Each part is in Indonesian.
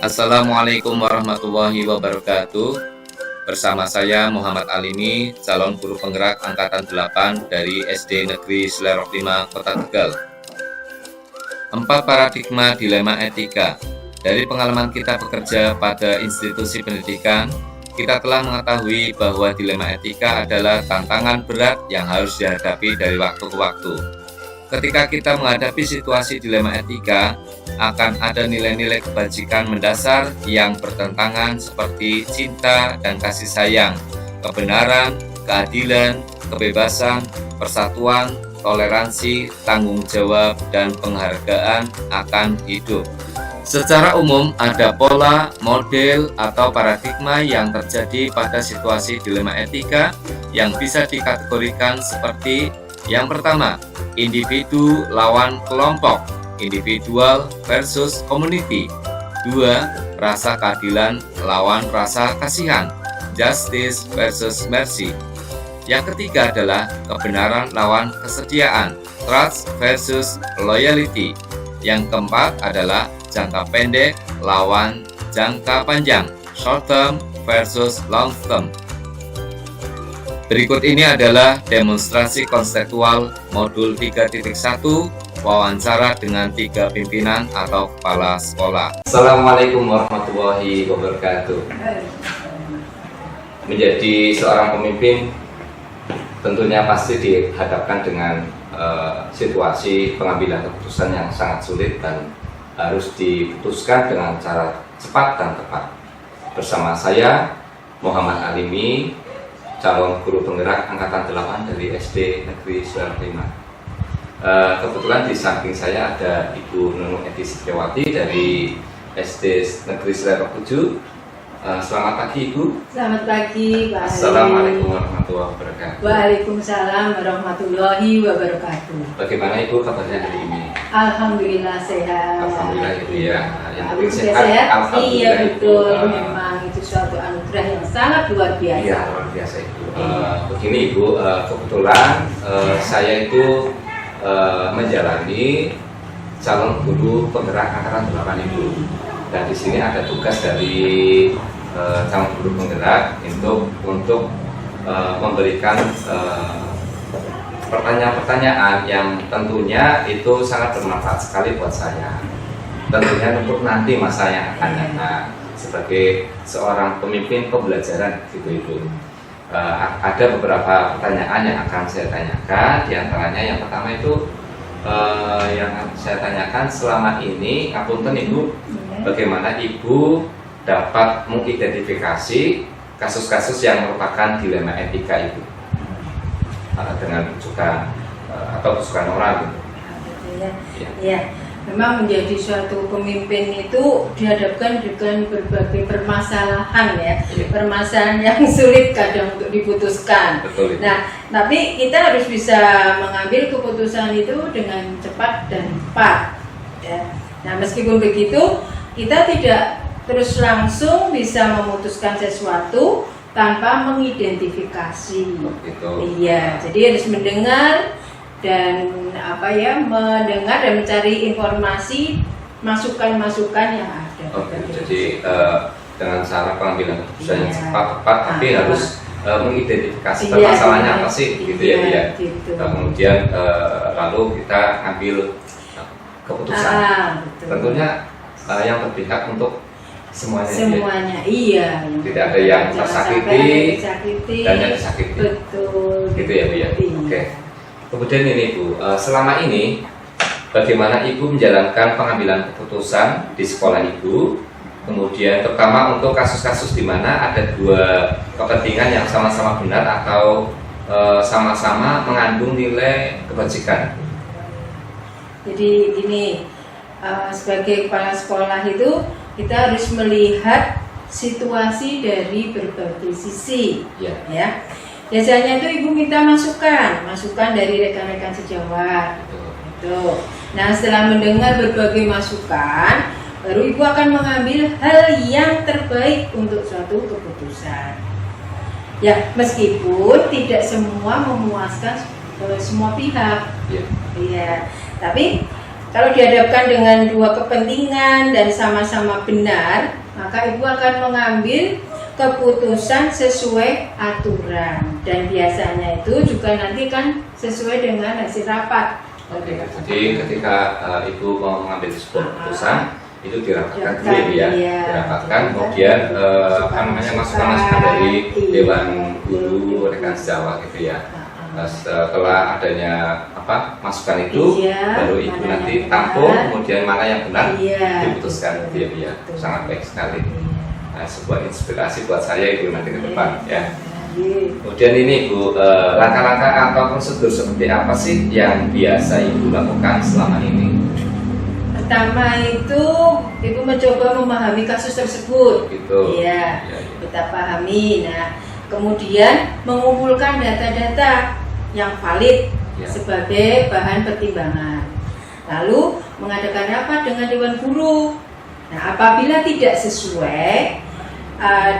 Assalamualaikum warahmatullahi wabarakatuh. Bersama saya Muhammad Alimi, calon guru penggerak angkatan 8 dari SD Negeri Selerok 5 Kota Tegal. 4 paradigma dilema etika. Dari pengalaman kita bekerja pada institusi pendidikan, kita telah mengetahui bahwa dilema etika adalah tantangan berat yang harus dihadapi dari waktu ke waktu. Ketika kita menghadapi situasi dilema etika, akan ada nilai-nilai kebajikan mendasar yang bertentangan seperti cinta dan kasih sayang, kebenaran, keadilan, kebebasan, persatuan, toleransi, tanggung jawab, dan penghargaan akan hidup. Secara umum, ada pola, model, atau paradigma yang terjadi pada situasi dilema etika yang bisa dikategorikan seperti yang pertama, individu lawan kelompok, individual versus community. 2. Rasa keadilan lawan rasa kasihan, justice versus mercy. Yang ketiga adalah kebenaran lawan kesetiaan, trust versus loyalty. Yang keempat adalah jangka pendek lawan jangka panjang, short term versus long term. Berikut ini adalah demonstrasi konseptual modul 3.1 wawancara dengan 3 pimpinan atau kepala sekolah. Assalamualaikum warahmatullahi wabarakatuh. Menjadi seorang pemimpin tentunya pasti dihadapkan dengan situasi pengambilan keputusan yang sangat sulit dan harus diputuskan dengan cara cepat dan tepat. Bersama saya Muhammad Alimi, calon guru penggerak angkatan 8 dari SD Negeri Selerok 5. Kebetulan di samping saya ada Ibu Nunung Edi Setiawati dari SD Negeri Selerok 7. Selamat pagi Ibu. Selamat pagi Pak. Assalamualaikum warahmatullahi wabarakatuh. Waalaikumsalam warahmatullahi wabarakatuh. Bagaimana Ibu kabarnya hari ini? Alhamdulillah sehat. Alhamdulillah Ibu ya. Yang Ibu penting sudah sehat. sehat? Alhamdulillah Iya betul. Ibu. Memang itu suatu anugerah yang sangat luar biasa. Iya luar biasa Ibu. Begini Ibu, kebetulan saya itu menjalani calon guru penggerak angkatan 8 Ibu. Dan di sini ada tugas dari calon guru penggerak untuk memberikan pertanyaan-pertanyaan yang tentunya itu sangat bermanfaat sekali buat saya. Tentunya untuk nanti masa yang akan datang sebagai seorang pemimpin pembelajaran gitu Ibu. Ada beberapa pertanyaan yang akan saya tanyakan. Di antaranya yang pertama itu yang saya tanyakan selama ini, ngapunten Ibu, bagaimana Ibu dapat mengidentifikasi kasus-kasus yang merupakan dilema etika Ibu dengan rujukan atau rujukan moral gitu. Ya. Memang menjadi suatu pemimpin itu dihadapkan dengan berbagai permasalahan ya, permasalahan yang sulit kadang untuk diputuskan. Betul. Nah, tapi kita harus bisa mengambil keputusan itu dengan cepat dan tepat. Ya. Nah, meskipun begitu, kita tidak terus langsung bisa memutuskan sesuatu tanpa mengidentifikasi. Gitu. Iya, jadi harus mendengar dan mendengar dan mencari informasi, masukan-masukan yang ada. Jadi dengan cara pengambilan keputusan yang cepat-tepat, tapi harus mengidentifikasi permasalahannya apa sih, gitu ya dia. Gitu. Kemudian lalu kita ambil keputusan. Tentunya yang berpihak untuk semuanya. Iya. Tidak ada yang tersakiti dan yang disakiti. Betul. Gitu ya Bu ya. Iya. Oke. Kemudian ini Bu, selama ini bagaimana Ibu menjalankan pengambilan keputusan di sekolah Ibu? Kemudian terutama untuk kasus-kasus di mana ada dua kepentingan yang sama-sama benar atau sama-sama mengandung nilai kebajikan. Jadi gini, sebagai kepala sekolah itu kita harus melihat situasi dari berbagai sisi, ya. Biasanya itu ibu minta masukan dari rekan-rekan sejawat. Gitu. Nah, setelah mendengar berbagai masukan, baru ibu akan mengambil hal yang terbaik untuk suatu keputusan. Ya, meskipun tidak semua memuaskan semua pihak. Iya. Tapi Kalau dihadapkan dengan dua kepentingan dan sama-sama benar, maka ibu akan mengambil keputusan sesuai aturan, dan biasanya itu juga nanti kan sesuai dengan hasil rapat. Oke, jadi ketika ibu mau mengambil sebuah keputusan itu dirapatkan dulu ya, dirapatkan, kemudian masukan-masukan dari dewan guru rekan sejawat gitu ya. Setelah adanya masukan itu, baru ibu nanti tampung, kemudian mana yang benar diputuskan gitu ya. Sangat baik sekali. Nah, sebuah inspirasi buat saya itu nanti ke depan ya. Kemudian ini Bu, langkah-langkah atau prosedur seperti apa sih yang biasa ibu lakukan selama ini? Pertama itu ibu mencoba memahami kasus tersebut. Gitu. Iya, kita pahami. Nah, kemudian mengumpulkan data-data yang valid sebagai bahan pertimbangan. Lalu mengadakan rapat dengan dewan guru. Nah, apabila tidak sesuai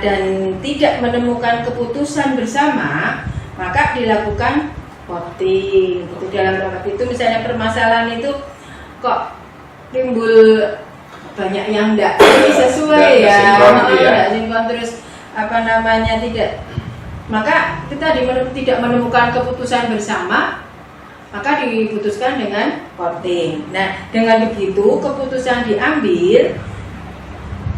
dan tidak menemukan keputusan bersama, maka dilakukan voting. Itu dalam rapat itu misalnya permasalahan itu kok timbul banyak yang tidak sesuai tidak sinkron, terus tidak, maka kita tidak menemukan keputusan bersama, maka diputuskan dengan voting. Nah, dengan begitu keputusan diambil,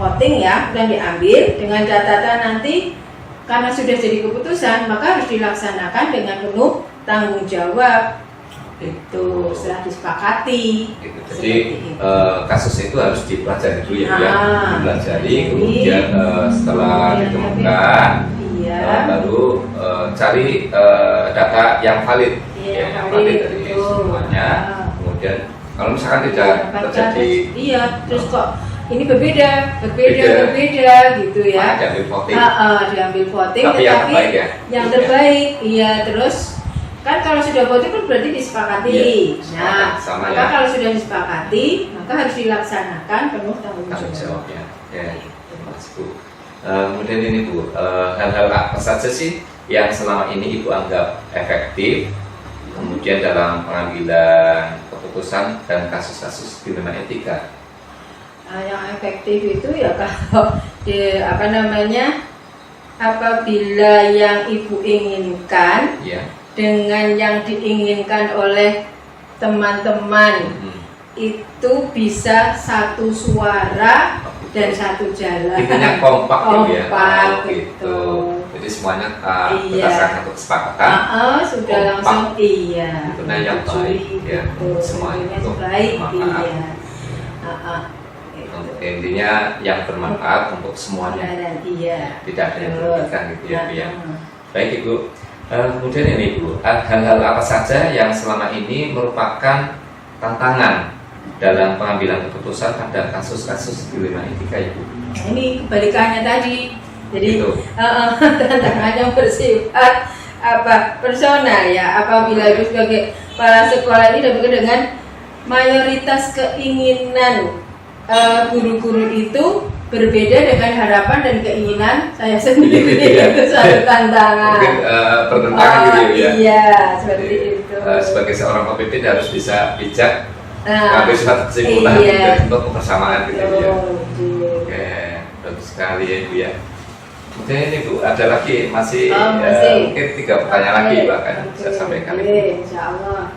voting ya, dan diambil dengan catatan nanti karena sudah jadi keputusan, maka harus dilaksanakan dengan penuh tanggung jawab. Itu setelah disepakati. Jadi kasus itu harus dipelajari dulu ya, dipelajari, kemudian setelah ditemukan, baru cari data yang valid, yang valid dari semuanya. Kemudian kalau misalkan tidak terjadi, terus kok ini berbeda gitu ya. Diambil voting. Diambil voting, tapi yang terbaik ya. Yang terbaik, terus. Kan kalau sudah voting kan berarti disepakati. Maka kalau sudah disepakati, maka harus dilaksanakan penuh tanggung jawab. Terima kasih Bu. Kemudian ini Bu, hal-hal apa saja sih yang selama ini Ibu anggap efektif, kemudian dalam pengambilan keputusan dan kasus-kasus dilema etika? Yang efektif itu ya kalau apabila yang Ibu inginkan dengan yang diinginkan oleh teman-teman itu bisa satu suara dan satu jalan. Intinya kompak gitu. Jadi semuanya berdasarkan satu kesepakatan. Sudah kompak. Langsung itu yang baik ya. Semuanya itu baik. Intinya yang bermanfaat untuk semuanya. Tidak ada yang merugikan gitu ya. Baik Ibu. Kemudian ini Bu, hal-hal apa saja yang selama ini merupakan tantangan dalam pengambilan keputusan pada kasus-kasus dilema etika Ibu? Ini kebalikannya tadi. Jadi tantangan yang bersifat personal ya. Apabila Ibu sebagai kepala sekolah ini dapat dengan mayoritas keinginan guru-guru itu berbeda dengan harapan dan keinginan saya sendiri. Itu suatu tantangan. Mungkin bertentangan gitu ya. Iya, seperti itu. Sebagai seorang pemimpin harus bisa bijak mengambil suatu kesimpulan untuk kebersamaan gitu ya. Oke, bagus sekali ya Ibu ya. Kemudian ini Bu, ada lagi masih mungkin 3 pertanyaan lagi Bu akan saya sampaikan. Insyaallah.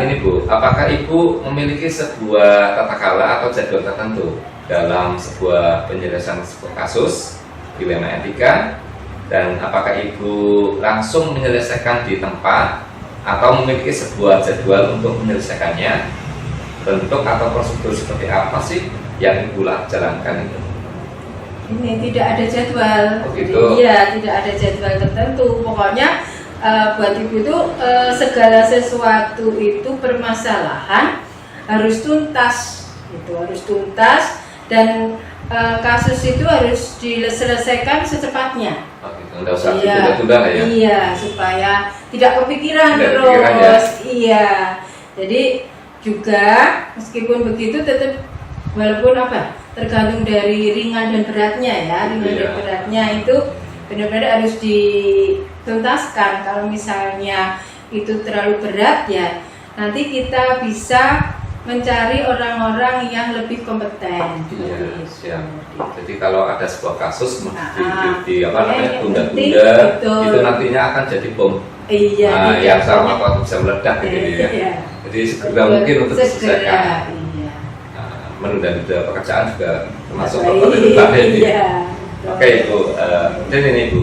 Ini Bu, apakah Ibu memiliki sebuah tata kelola atau jadwal tertentu dalam sebuah penyelesaian sebuah kasus dilema etika, dan apakah Ibu langsung menyelesaikan di tempat atau memiliki sebuah jadwal untuk menyelesaikannya? Bentuk atau prosedur seperti apa sih yang Ibu jalankan itu? Ini tidak ada jadwal. Iya, tidak ada jadwal tertentu. Pokoknya buat Ibu itu segala sesuatu itu permasalahan harus tuntas, harus tuntas. Dan kasus itu harus diselesaikan secepatnya. Tidak usah ditunda-tunda ya. Iya, supaya tidak kepikiran terus. Iya. Jadi juga meskipun begitu tetap walaupun tergantung dari ringan dan beratnya ya. Ringan dan beratnya itu benar-benar harus dituntaskan. Kalau misalnya itu terlalu berat ya, nanti kita bisa mencari orang-orang yang lebih kompeten. Iya, siap. Jadi kalau ada sebuah kasus Nah, tunda-tunda, betul. itu nantinya akan jadi bom. Iya, Yang sama waktu bisa meledak gitu ya. Iya. Jadi segera mungkin untuk diselesaikan. Iya. Menunda-nunda pekerjaan juga termasuk Baik, pertanyaan ini. iya. Oke Ibu, dan ini Ibu,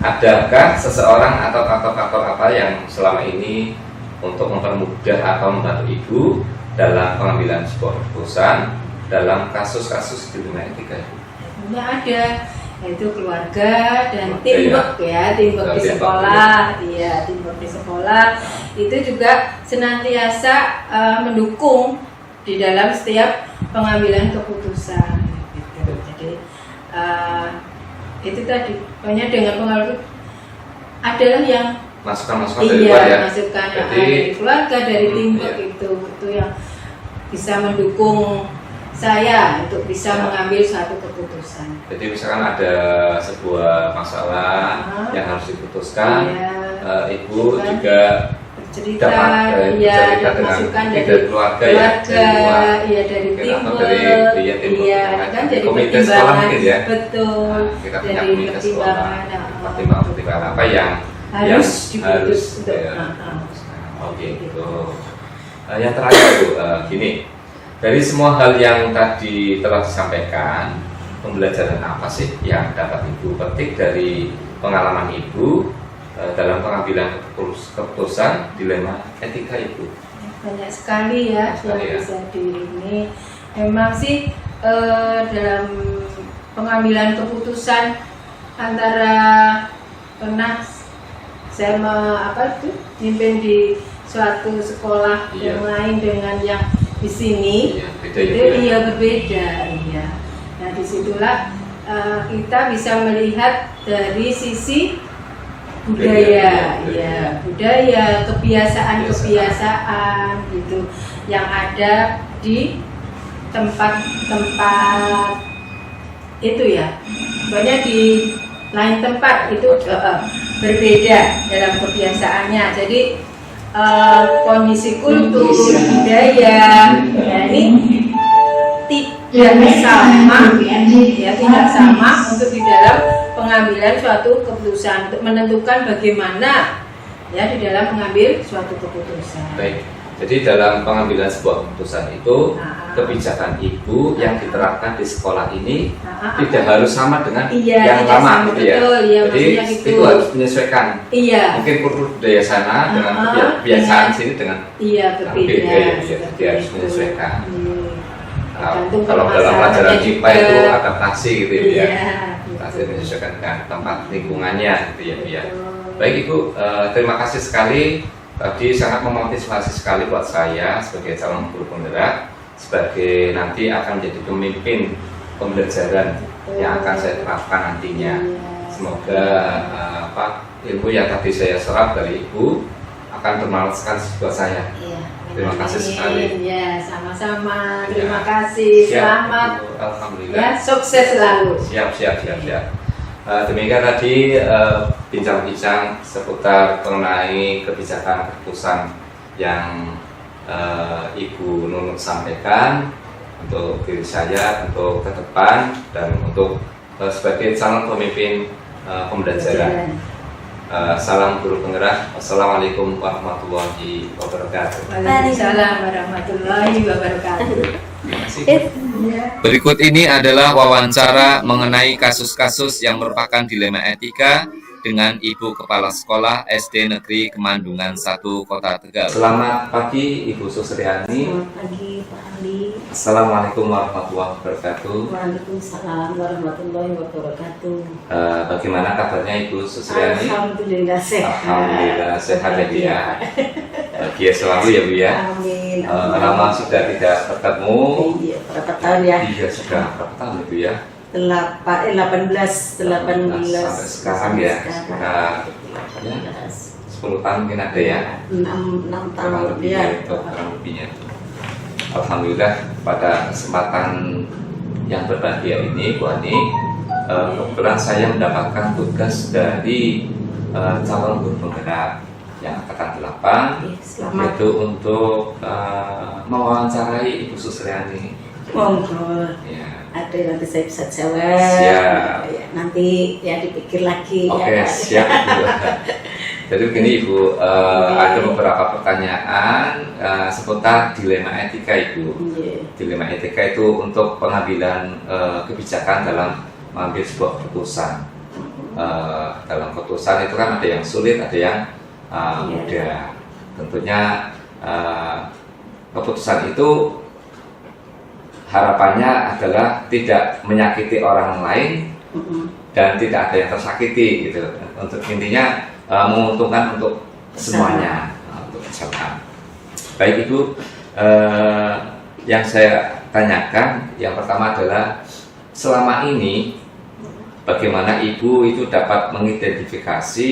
adakah seseorang atau faktor-faktor apa yang selama ini untuk mempermudah atau membantu Ibu dalam pengambilan sebuah keputusan dalam kasus-kasus di dunia etika? Tentunya ada, yaitu keluarga dan Keluarga, teamwork ya, teamwork di Teamwork, sekolah, iya teamwork di sekolah itu juga senantiasa mendukung di dalam setiap pengambilan keputusan. Gitu. Jadi itu tadi banyak dengan pengaruh adalah yang Masukan-masukan dari luar ya. masukan yang Jadi, dari keluarga, dari teamwork iya. itu yang bisa mendukung saya untuk bisa mengambil suatu keputusan. Jadi misalkan ada sebuah masalah yang harus diputuskan, Iya. Ibu Kan juga bercerita, dapat iya, bercerita dengan masukan dari dari keluarga ya, dari luar. iya dari Mungkin atau teamwork, dari teamwork, iya kan, kan dari jadi komite sekolah pertimbangan, mungkin ya. betul, Nah, kita punya dari komite sekolah, pertimbangan, pertimbangan apa yang harus yang diputus untuk ya. ah. Oke, gitu. Yang terakhir Bu, gini, dari semua hal yang tadi telah disampaikan, pembelajaran apa sih yang dapat Ibu petik dari pengalaman Ibu dalam pengambilan keputusan dilema etika Ibu? Banyak sekali ya Sekali yang ya. bisa ini. Memang sih dalam pengambilan keputusan antara pernah saya mimpin di suatu sekolah Iya. yang lain dengan yang di sini Iya, beda itu ya, Bu, ya. iya berbeda, iya. Nah disitulah kita bisa melihat dari sisi budaya, ya budaya, kebiasaan gitu yang ada di tempat-tempat itu ya, banyak di lain tempat itu berbeda dalam kebiasaannya. Jadi kondisi kultur budaya, ya ini tidak sama, ya tidak sama untuk di dalam pengambilan suatu keputusan untuk menentukan bagaimana ya di dalam mengambil suatu keputusan. Baik. Jadi dalam pengambilan sebuah keputusan itu kebijakan Ibu yang diterapkan di sekolah ini tidak harus sama dengan yang tidak lama sama, gitu ya. betul, ya, Jadi maksudnya gitu. itu harus menyesuaikan. Iya. Mungkin kultur budaya sana dengan kebiasaan sini dengan Iya berbeda. ya. seperti Jadi harus itu. menyesuaikan. Tergantung Kalau dalam pelajaran permasalahannya IPA itu juga. adaptasi gitu ya. Iya, Adaptasi betul. menyesuaikan dengan tempat lingkungannya gitu ya. Bu, ya. Betul. Baik Ibu, terima kasih sekali. Tadi sangat memotivasi sekali buat saya sebagai calon guru penggerak, sebagai nanti akan menjadi pemimpin pembelajaran yang akan saya terapkan nantinya. Semoga ilmu yang tadi saya serap dari Ibu akan bermanfaat sekali buat saya. Iya, Terima kasih sekali. Ya, sama-sama. Ya. Terima kasih. Siap, Selamat. Ibu. Alhamdulillah. Ya, sukses selalu. Siap. Demikian tadi bincang-bincang seputar mengenai kebijakan keputusan yang Ibu Nunut sampaikan untuk diri saya, untuk ke depan, dan untuk sebagai calon pemimpin pembelajaran. Salam guru penggerak. Wassalamualaikum warahmatullahi wabarakatuh. Waalaikumsalam warahmatullahi wabarakatuh. Terima kasih. Berikut ini adalah wawancara mengenai kasus-kasus yang merupakan dilema etika dengan Ibu Kepala Sekolah SD Negeri Kemandungan 1 Kota Tegal. Selamat pagi Ibu Susriani. Selamat pagi Pak Ali. Assalamualaikum warahmatullahi wabarakatuh. Waalaikumsalam warahmatullahi wabarakatuh. Bagaimana kabarnya Ibu Susriani? Alhamdulillah sehat. Alhamdulillah sehat ya Bu ya. Bahagia selalu ya Bu ya. Amin. Lama sudah tidak bertemu. Iya, berapa tahun ya? Iya sudah berapa tahun Ibu ya? 18 sampai sekarang ya. Sekitar ya, 10 tahun mungkin ada ya. 6 tahun Kurang lebih lebihnya ya. itu, kurang lebihnya. Alhamdulillah pada kesempatan yang berbahagia ini Bu Ani, kebetulan saya mendapatkan tugas dari calon guru penggerak yang angkatan 8, Oke, selamat. itu untuk mewawancarai Ibu Susriani. Monggo. Ya. Ada yang nanti saya bisa jawab. Siap. Ya, nanti ya dipikir lagi. Oke, ya. siap Ibu. Jadi begini Ibu, ada beberapa pertanyaan seputar dilema etika Ibu. Iya. Dilema etika itu untuk pengambilan kebijakan dalam mengambil sebuah keputusan. Dalam keputusan itu kan ada yang sulit, ada yang mudah. Tentunya keputusan itu harapannya adalah tidak menyakiti orang lain dan tidak ada yang tersakiti gitu. Untuk intinya menguntungkan untuk semuanya, untuk bersama. Baik Ibu, yang saya tanyakan yang pertama adalah selama ini bagaimana Ibu itu dapat mengidentifikasi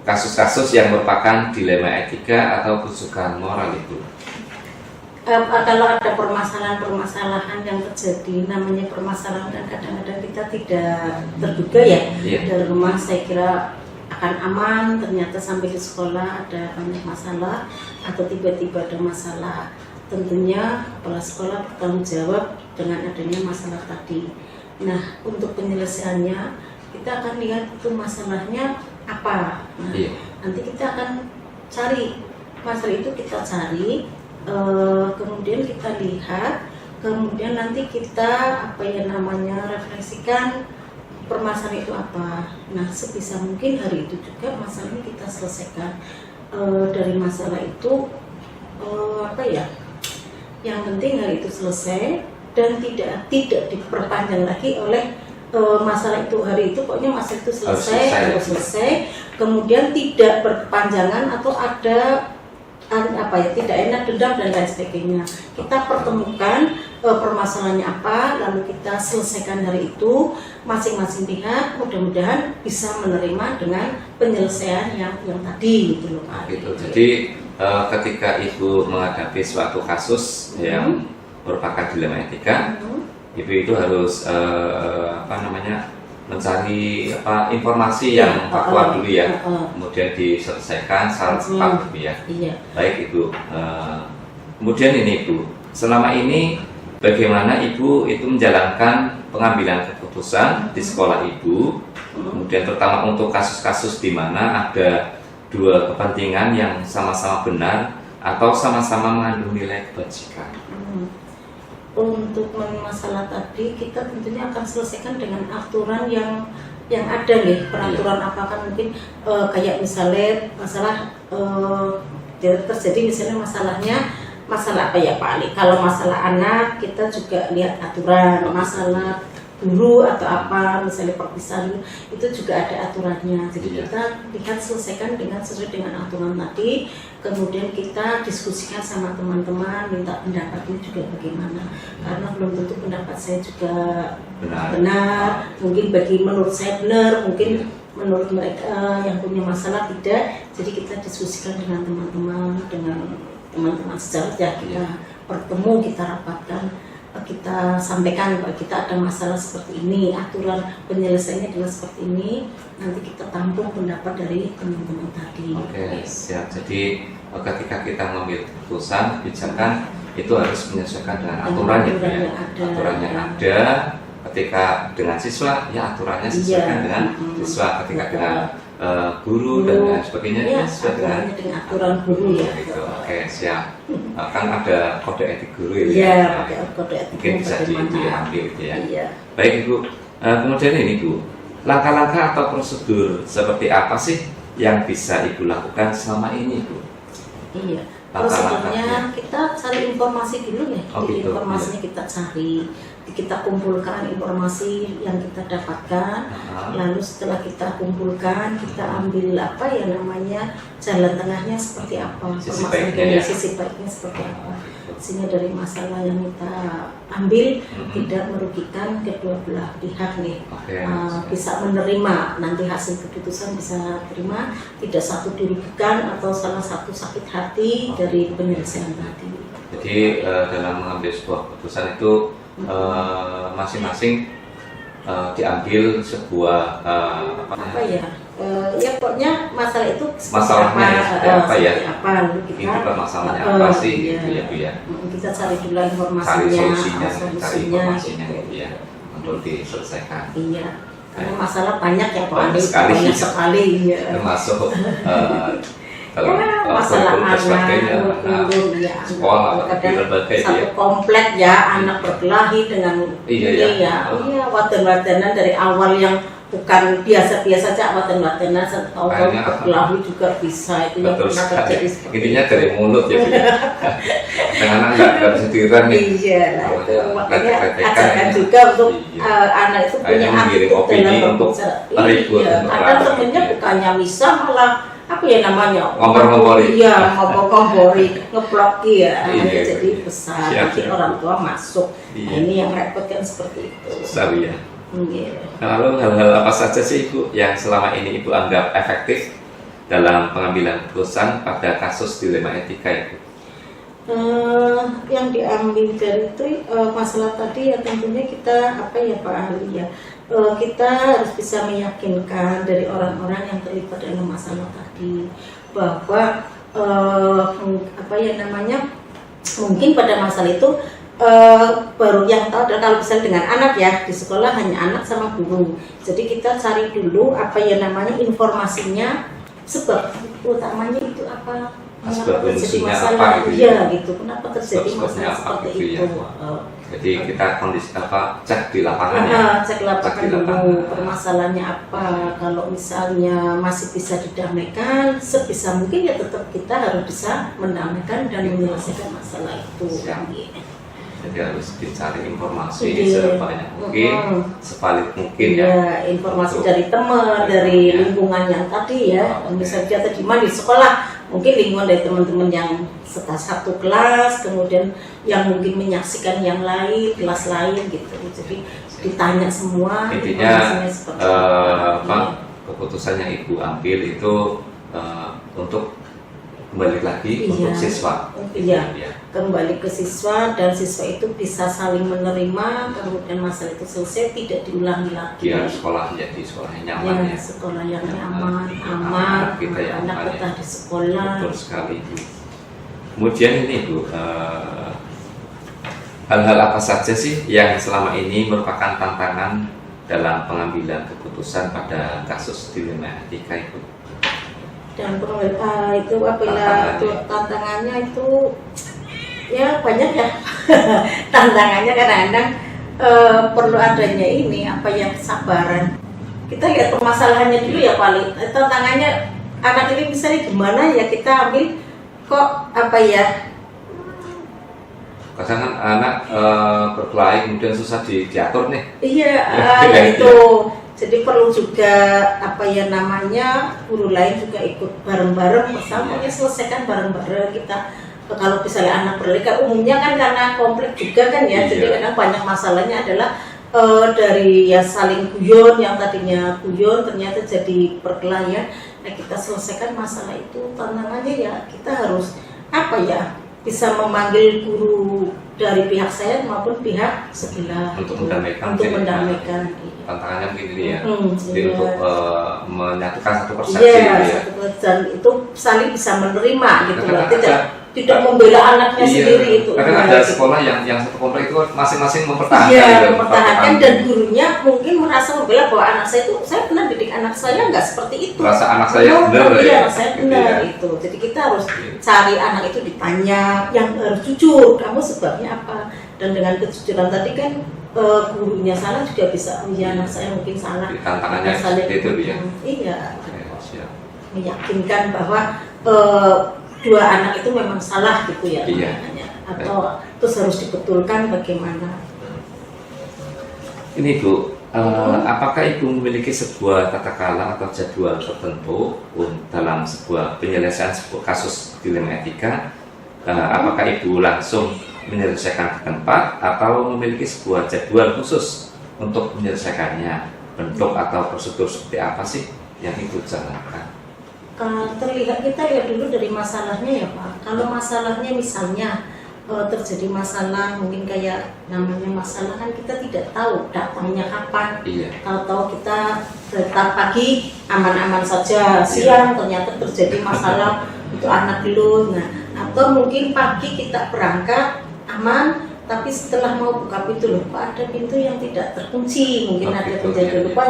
kasus-kasus yang merupakan dilema etika atau kesukaan moral Ibu? Kalau ada permasalahan-permasalahan yang terjadi, namanya permasalahan kan kadang-kadang kita tidak terduga ya. Dari rumah saya kira akan aman, ternyata sampai di sekolah ada banyak masalah atau tiba-tiba ada masalah. Tentunya kepala sekolah bertanggung jawab dengan adanya masalah tadi. Nah, untuk penyelesaiannya kita akan lihat itu masalahnya apa. Nah, nanti kita akan cari masalah itu, kita cari. Kemudian kita lihat, kemudian nanti kita refleksikan permasalahan itu apa. Nah, sebisa mungkin hari itu juga masalahnya kita selesaikan. Dari masalah itu yang penting hari itu selesai dan tidak diperpanjang lagi oleh masalah itu. Hari itu pokoknya masalah itu harus selesai. Kemudian tidak berkepanjangan atau ada tidak enak, dendam dan lain sebagainya. Kita pertemukan permasalahannya apa, lalu kita selesaikan hari itu. Masing-masing pihak mudah-mudahan bisa menerima dengan penyelesaian yang tadi gitu loh Pak. Gitu. Jadi ketika Ibu menghadapi suatu kasus yang merupakan dilema etika, Ibu itu harus mencari informasi yang faktual dulu ya, kemudian diselesaikan secara cepat gitu ya. Baik Ibu. Kemudian ini Ibu, selama ini bagaimana Ibu itu menjalankan pengambilan keputusan di sekolah Ibu, kemudian terutama untuk kasus-kasus di mana ada dua kepentingan yang sama-sama benar atau sama-sama mengandung nilai kebajikan. Untuk masalah tadi kita tentunya akan selesaikan dengan aturan yang ada nih. Peraturan apakah mungkin kayak misalnya masalah terjadi misalnya masalah apa ya Pak Ali, kalau masalah anak kita juga lihat aturan, masalah guru atau apa misalnya perpisahan itu juga ada aturannya. Jadi kita lihat selesaikan sesuai dengan aturan tadi, kemudian kita diskusikan sama teman-teman, minta pendapatnya juga bagaimana, karena belum tentu pendapat saya juga benar. Mungkin menurut saya benar, mungkin menurut mereka yang punya masalah tidak. Jadi kita diskusikan dengan teman-teman sejawat ya, kita bertemu, kita rapatkan, kita sampaikan kalau kita ada masalah seperti ini, aturan penyelesaiannya adalah seperti ini, nanti kita tampung pendapat dari teman-teman tadi. Oke, siap. Jadi ketika kita mengambil keputusan kebijakan itu harus menyesuaikan dengan aturan yang ada. Ketika dengan siswa ya aturannya sesuaikan dengan siswa, ketika dengan guru dan lain sebagainya sesuai dengan aturan guru ya. Gitu. Oke, siap. Kan ada kode etik guru ya. Kode etik mungkin bisa diambil gitu ya. Iya. Baik Ibu. Kemudian ini Bu, langkah-langkah atau prosedur seperti apa sih yang bisa Ibu lakukan selama ini Bu? Iya. Prosedurnya kita cari informasi dulu ya. Gitu, informasinya kita cari. Kita kumpulkan informasi yang kita dapatkan, lalu setelah kita kumpulkan kita ambil jalan tengahnya seperti apa, sisi baiknya seperti apa, sehingga dari masalah yang kita ambil tidak merugikan kedua belah pihak nih. Bisa menerima nanti hasil keputusan, bisa terima, tidak satu dirugikan atau salah satu sakit hati dari penyelesaian tadi. Jadi dalam mengambil sebuah keputusan itu masing-masing diambil sebuah apa ya? Ya pokoknya masalah itu masalahnya seperti apa ya? Apa lalu kita Ini permasalahannya apa sih iya. gitu ya Bu ya? Kita cari dulu informasinya, Cari solusinya, cari solusinya informasinya gitu. gitu ya untuk diselesaikan. Iya. Karena masalah banyak ya Pak Banyak Andi, sekali. banyak sekali ya. Termasuk kalau Masalah kurikulum dan sebagainya, kurikulum, ya, sekolah di kadang lembaga itu satu ya. komplek ya anak berkelahi dengan Iya, ini ya. iya waten-watenan dari awal yang bukan biasa-biasa saja waten-watenan tahu Banyak. berkelahi juga bisa itu yang Betul pernah sekali. terjadi seperti Intinya itu. dari mulut ya Bu ya. Dengan anak nggak bisa direm nih. Iya, nah itu makanya Ledek-ledekan ajarkan ya. juga untuk Iya. anak itu punya Akhirnya menggiring attitude opini dalam untuk berbicara. ribut, Iya, untuk kadang rame, temennya iya. bukannya bisa malah apa ya namanya Ngompor-ngompori. iya ngompor-ngompori ngeblok ya Iya, jadi iya. besar Siap, nanti siap. orang tua masuk. Iya. Nah, ini yang repot kan seperti itu. Besar ya. Iya. Nah, lalu hal-hal apa saja sih Ibu yang selama ini Ibu anggap efektif dalam pengambilan keputusan pada kasus dilema etika itu? Yang diambil dari itu masalah tadi ya tentunya kita apa ya Pak ahli ya kita harus bisa meyakinkan dari orang-orang yang terlibat dalam masalah tadi bahwa apa ya namanya mungkin pada masalah itu baru yang tahu adalah kalau misalnya dengan anak ya di sekolah hanya anak sama guru, jadi kita cari dulu apa ya namanya informasinya sebab utamanya itu apa Sebab terjadi unsurnya masalah apa gitu ya? iya gitu kenapa terjadi Sebab-sebabnya masalah apa seperti gitu ya? itu. Jadi kita kondisi cek di lapangan ya. Cek lapangan Cek di dulu lapangan. permasalahannya apa. Kalau misalnya masih bisa didamaikan, sebisa mungkin ya tetap kita harus bisa mendamaikan dan menyelesaikan masalah itu. Siap. Gitu. Jadi harus dicari informasi Iya. sebanyak mungkin, sevalid mungkin ya. Ya, informasi Untuk- dari teman, dari Ya. lingkungan yang tadi ya. Oke. Misalnya tadi di sekolah, mungkin lingkungan dari teman-teman yang satu kelas, kemudian yang mungkin menyaksikan yang lain, kelas lain gitu. Jadi ditanya semua. Intinya informasinya seperti apa keputusan yang Ibu ambil itu untuk kembali lagi Iya. untuk siswa. Iya. Ya. Kembali ke siswa dan siswa itu bisa saling menerima, kemudian masalah itu selesai tidak diulangi lagi. Biar sekolah menjadi sekolah yang nyaman Ya, ya. sekolah yang Nyaman. aman, Anak kita yang anak aman, betah ya. di sekolah. Betul sekali Bu. Kemudian ini Bu, hal-hal apa saja sih yang selama ini merupakan tantangan dalam pengambilan keputusan pada kasus dilema etika itu? Dan itu apabila tantangannya itu ya banyak ya tantangannya kadang-kadang perlu adanya ini apa ya kesabaran. Kita lihat permasalahannya dulu ya paling tantangannya anak ini misalnya gimana ya kita ambil kok apa ya Kadang kan anak berkelahi kemudian susah diatur nih. iya Ya, itu jadi perlu juga apa ya namanya guru lain juga ikut bareng-bareng bersama ya selesaikan bareng-bareng kita. Kalau misalnya anak berleka umumnya kan karena komplek juga kan ya, Iya. jadi kadang banyak masalahnya adalah dari ya saling guyon yang tadinya guyon ternyata jadi perkelahian. Nah kita selesaikan masalah itu tantangannya ya kita harus apa ya bisa memanggil guru dari pihak saya maupun pihak sebelah Untuk mendamaikan. untuk Jadi, mendamaikan. tantangannya begini nih ya. Jadi iya. untuk menyatukan satu persepsi Iya, gitu ya. satu dan itu saling bisa menerima gitu loh. Kadang-kadang Tidak membela anaknya Iya, sendiri itu. kadang Iya, ada gitu. sekolah yang satu komplek itu masing-masing mempertahankan. Iya, gitu, mempertahankan dan gurunya mungkin merasa membela bahwa anak saya itu saya pernah didik anak saya nggak seperti itu. Merasa anak saya Oh, benar iya, ya. anak saya Gitu benar ya. itu. Jadi kita harus cari anak itu ditanya yang harus jujur. Kamu sebabnya apa? Dan dengan kejujuran tadi kan gurunya salah juga bisa. Oh iya, anak saya mungkin salah. Jadi tantangannya Misalnya, seperti itu ya. Iya. Ya, siap. Meyakinkan bahwa dua anak itu memang salah gitu ya Iya. namanya. Atau terus harus dibetulkan bagaimana. Ini Bu, apakah Ibu memiliki sebuah tata kelola atau jadwal tertentu dalam sebuah penyelesaian sebuah kasus dilema etika? Apakah Ibu langsung menyelesaikan di tempat atau memiliki sebuah jadwal khusus untuk menyelesaikannya? Bentuk atau prosedur seperti apa sih yang Ibu jalankan? Kita lihat dulu dari masalahnya ya Pak. Kalau masalahnya misalnya terjadi masalah, mungkin kayak namanya masalah kan kita tidak tahu datangnya kapan. Tahu-tahu kita datang pagi aman-aman saja, siang ternyata terjadi masalah untuk anak dulu. Nah, atau mungkin pagi kita berangkat aman, tapi setelah mau buka pintu, loh kok ada pintu yang tidak terkunci, mungkin ada penjaga lupa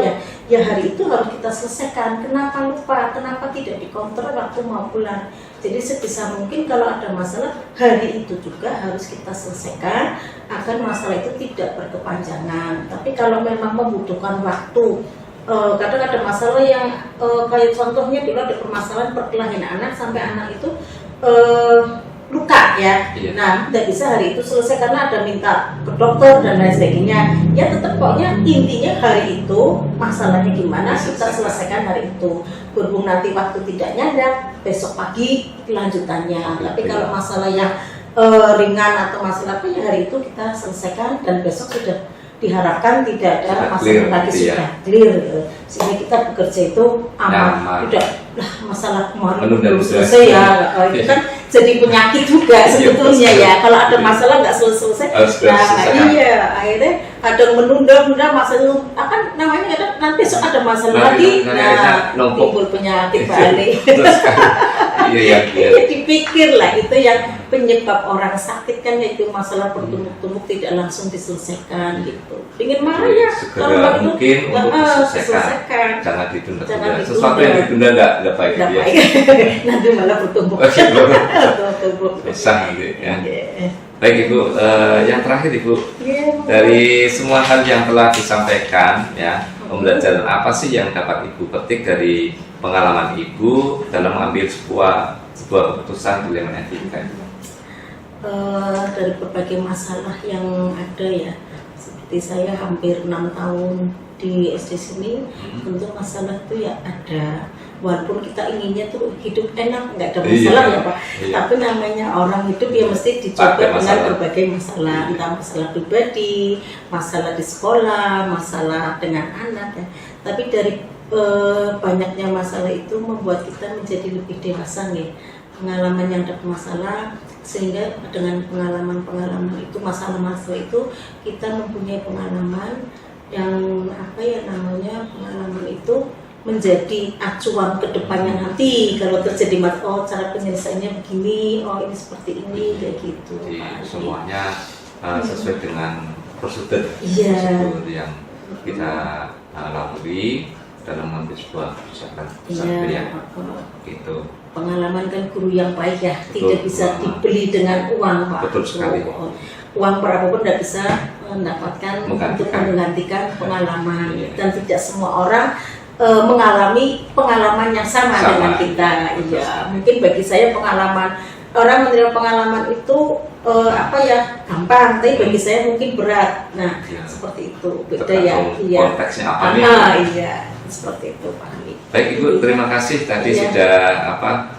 ya hari itu harus kita selesaikan. Kenapa lupa, kenapa tidak dikontrol waktu mau pulang. Jadi sebisa mungkin kalau ada masalah hari itu juga harus kita selesaikan agar masalah itu tidak berkepanjangan. Tapi kalau memang membutuhkan waktu, kadang ada masalah yang kayak contohnya dulu ada permasalahan perkelahian anak sampai anak itu luka ya. Nah, tidak bisa hari itu selesai karena ada minta ke dokter dan lain sebagainya. Ya tetap pokoknya intinya hari itu masalahnya gimana kita selesaikan hari itu. Berhubung nanti waktu tidak nyadar, besok pagi kelanjutannya. Tapi kalau masalah yang ringan atau masalah apa ya hari itu kita selesaikan dan besok sudah diharapkan tidak ada masalah lagi, sudah clear gitu. Sehingga kita bekerja itu aman. Udah lah masalah kemarin belum selesai ya, itu kan jadi penyakit juga sebetulnya ya. Kalau ada masalah nggak selesai, nah iya akhirnya kadang menunda masalah akan namanya kadang nanti besok ada masalah lagi, nah timbul penyakit balik. Dipikir lah itu yang penyebab orang sakit kan, yaitu masalah bertumpuk-tumpuk tidak langsung diselesaikan gitu. Ingin marah ya segera mungkin untuk diselesaikan, jangan ditunda. Sesuatu yang ditunda nggak baik dia. Nanti malah bertumpuk. Besar gitu ya. Baik Ibu, yang terakhir Ibu, dari semua hal yang telah disampaikan ya, pembelajaran apa sih yang dapat Ibu petik dari pengalaman Ibu dalam mengambil sebuah keputusan dilema etika? Dari berbagai masalah yang ada ya, seperti saya hampir 6 tahun di SD sini, tentu masalah itu ya ada. Walaupun kita inginnya tuh hidup enak, nggak ada masalah ya Pak. Tapi namanya orang hidup ya mesti dicoba dengan berbagai masalah, entah masalah pribadi, masalah di sekolah, masalah dengan anak ya. Tapi dari banyaknya masalah itu membuat kita menjadi lebih dewasa nih. Pengalaman yang ada masalah, sehingga dengan pengalaman itu, masalah-masalah itu kita mempunyai pengalaman yang apa ya namanya, pengalaman itu menjadi acuan ke depannya nanti kalau terjadi masalah, oh cara penyelesaiannya begini, oh ini seperti ini, kayak gitu. Jadi semuanya sesuai dengan prosedur yang kita lalui dalam mengambil sebuah kebijakan. Gitu. Pengalaman kan guru yang baik ya, tidak bisa dibeli dengan uang Pak. Betul sekali. Uang berapapun tidak bisa mendapatkan untuk menggantikan pengalaman, dan tidak semua orang mengalami pengalaman yang sama dengan kita. Iya, mungkin bagi saya pengalaman orang menerima pengalaman itu apa ya gampang, tapi bagi saya mungkin berat. Nah, seperti itu beda ya. Iya. Konteksnya apa nih? Iya, seperti itu Pak. Baik Ibu, terima kasih tadi sudah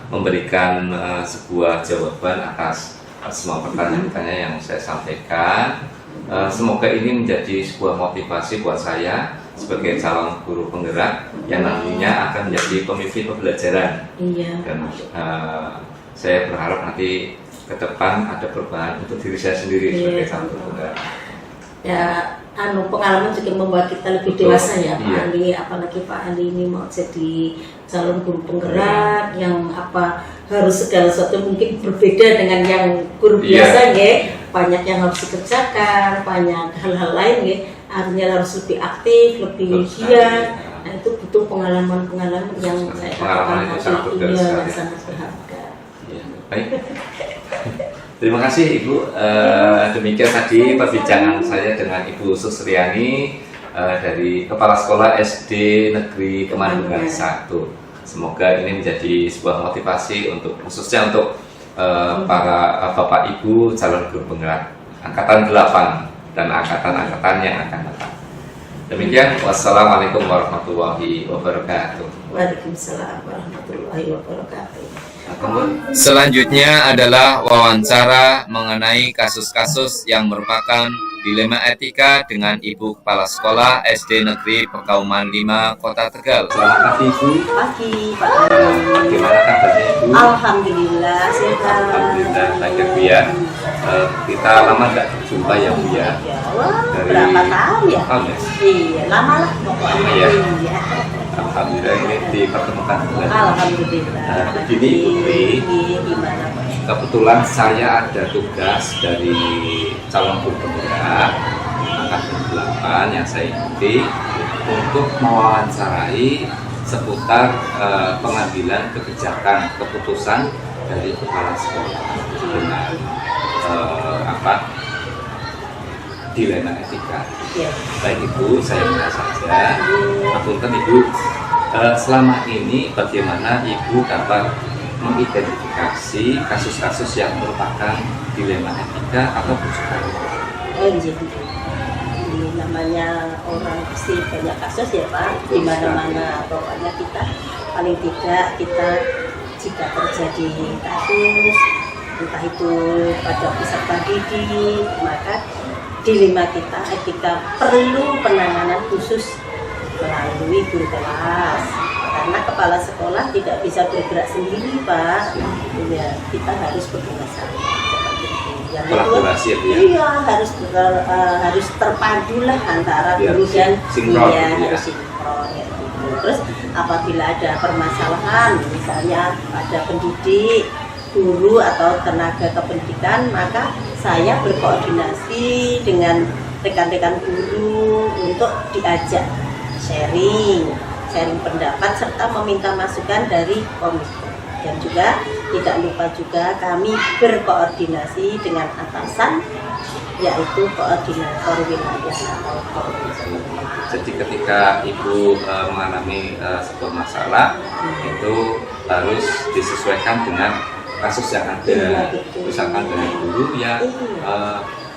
memberikan sebuah jawaban atas semua pertanyaan-pertanyaan yang saya sampaikan. Semoga ini menjadi sebuah motivasi buat saya sebagai calon guru penggerak yang nantinya akan menjadi pemimpin pembelajaran. Dan saya berharap nanti ke depan ada perubahan untuk diri saya sendiri sebagai calon guru penggerak. Ya, pengalaman juga membuat kita lebih dewasa ya Pak Andi, apalagi Pak Andi ini mau jadi calon guru penggerak yang harus segala sesuatu mungkin berbeda dengan yang guru biasa ya. Banyak yang harus dikerjakan, banyak hal-hal lain ya. Artinya harus lebih aktif, lebih giat. Nah, itu butuh pengalaman-pengalaman yang saya dapatkan sangat berharga. Baik. Terima kasih Ibu. Demikian tadi perbincangan saya dengan Ibu Susriani dari Kepala Sekolah SD Negeri Kemandungan 1. Semoga ini menjadi sebuah motivasi khususnya untuk para Bapak Ibu calon guru penggerak angkatan 8 dan angkatan-angkatan yang akan datang. Demikian, wassalamualaikum warahmatullahi wabarakatuh. Waalaikumsalam warahmatullahi wabarakatuh. Selanjutnya adalah wawancara mengenai kasus-kasus yang merupakan Dilema Etika dengan Ibu Kepala Sekolah SD Negeri Pekauman 5 Kota Tegal. Selamat pagi Ibu. Pagi Pak Ali. Bagaimana kabarnya Ibu? Alhamdulillah sehat. Alhamdulillah baik ya Bu ya. Kita lama nggak berjumpa ya Bu ya. Ya, wah, berapa tahun ya? Tahun ya? Iya, lama lah pokoknya. Iya. Iya. Alhamdulillah ini dipertemukan dengan Alhamdulillah. begini Ibu Tri. Iya, gimana Pak? Kebetulan saya ada tugas dari calon guru penggerak angkatan 8 yang saya ikuti untuk mewawancarai seputar pengambilan kebijakan keputusan dari kepala sekolah dengan dilema etika. Iya. Baik Ibu, saya mulai saja. Apunten Ibu, selama ini bagaimana Ibu dapat mengidentifikasi kasus-kasus yang merupakan dilema etika atau bukan? Jadi ini namanya orang pasti banyak kasus ya Pak, di mana-mana. Pokoknya kita paling tidak kita jika terjadi kasus entah itu pada peserta didik, maka dilema kita etika perlu penanganan khusus melalui guru kelas, karena kepala sekolah tidak bisa bergerak sendiri Pak. Ya, kita harus bekerja sama seperti itu. Yang Kolaborasi ya Bu ya? iya, harus terpadu lah antara Biar guru dan sinkron iya, gitu ya. harus sinkron ya, gitu. Terus apabila ada permasalahan, misalnya ada pendidik, guru atau tenaga kependidikan, maka saya berkoordinasi dengan rekan-rekan guru untuk diajak sharing pendapat serta meminta masukan dari komite. Dan juga tidak lupa juga kami berkoordinasi dengan atasan, yaitu koordinator wilayah atau koordinator. Jadi ketika Ibu mengalami sebuah masalah itu harus disesuaikan dengan kasus yang ada. Iya, betul. Misalkan dengan guru ya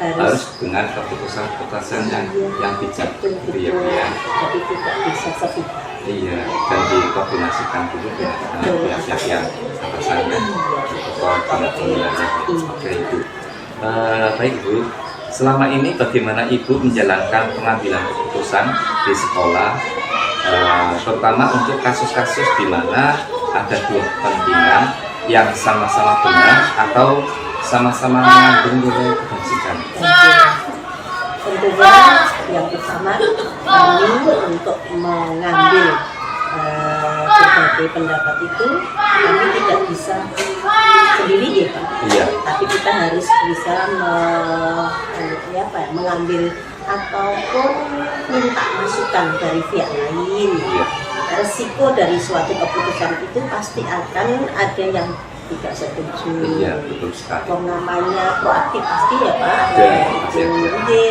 harus dengan keputusan yang bijak betul, gitu ya Bu ya. Jadi tidak bisa sepihak. Iya, dan dikoordinasikan dulu dengan pihak-pihak yang atasannya koordinator wilayah. Oke Ibu. Baik Ibu, selama ini bagaimana Ibu menjalankan pengambilan keputusan di sekolah, terutama untuk kasus-kasus di mana ada dua kepentingan yang sama-sama benar atau sama-sama mengandung nilai kebajikan? Tentunya yang pertama kami untuk mengambil berbagai pendapat itu kami tidak bisa sendiri ya Pak. Iya. Tapi kita harus bisa mengambil ataupun minta masukan dari pihak lain. Iya. Resiko dari suatu keputusan itu pasti akan ada yang tidak setuju. Iya, betul sekali. Namanya proaktif pasti ya Pak. Ya, pasti ada. Jadi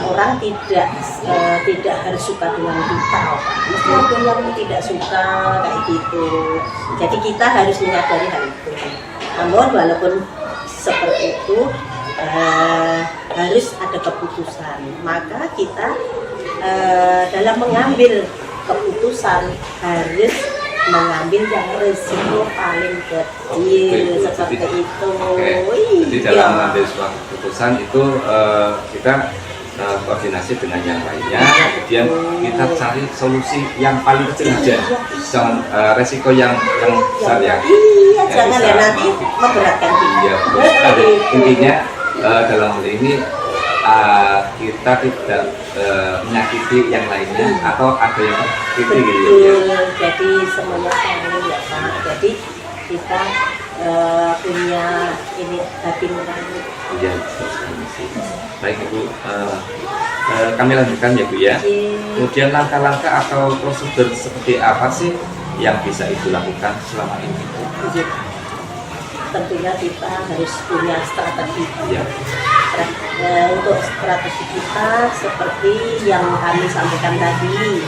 orang tidak harus suka dengan kita, mesti ada yang tidak suka kayak gitu. Jadi kita harus menyadari hal itu. Namun walaupun seperti itu harus ada keputusan. Maka kita dalam mengambil keputusan harus mengambil yang resiko paling kecil seperti itu. Jadi dalam mengambil suatu keputusan itu kita koordinasi dengan yang lainnya, kemudian kita cari solusi yang paling kecil aja, jangan resiko yang besar ya. Iya, jangan ya nanti memberatkan kita. Iya, betul. Intinya dalam hal ini kita tidak menyakiti yang lainnya atau ada yang tersakiti gitu ya. Jadi semuanya saling ya Pak. Jadi kita punya ini hati nurani. Iya, betul sekali sih. Baik Ibu, kami lanjutkan ya Bu ya. Kemudian langkah-langkah atau prosedur seperti apa sih yang bisa Ibu lakukan selama ini? Tentunya kita harus punya strategi. Ya. Untuk strategi kita seperti yang kami sampaikan tadi,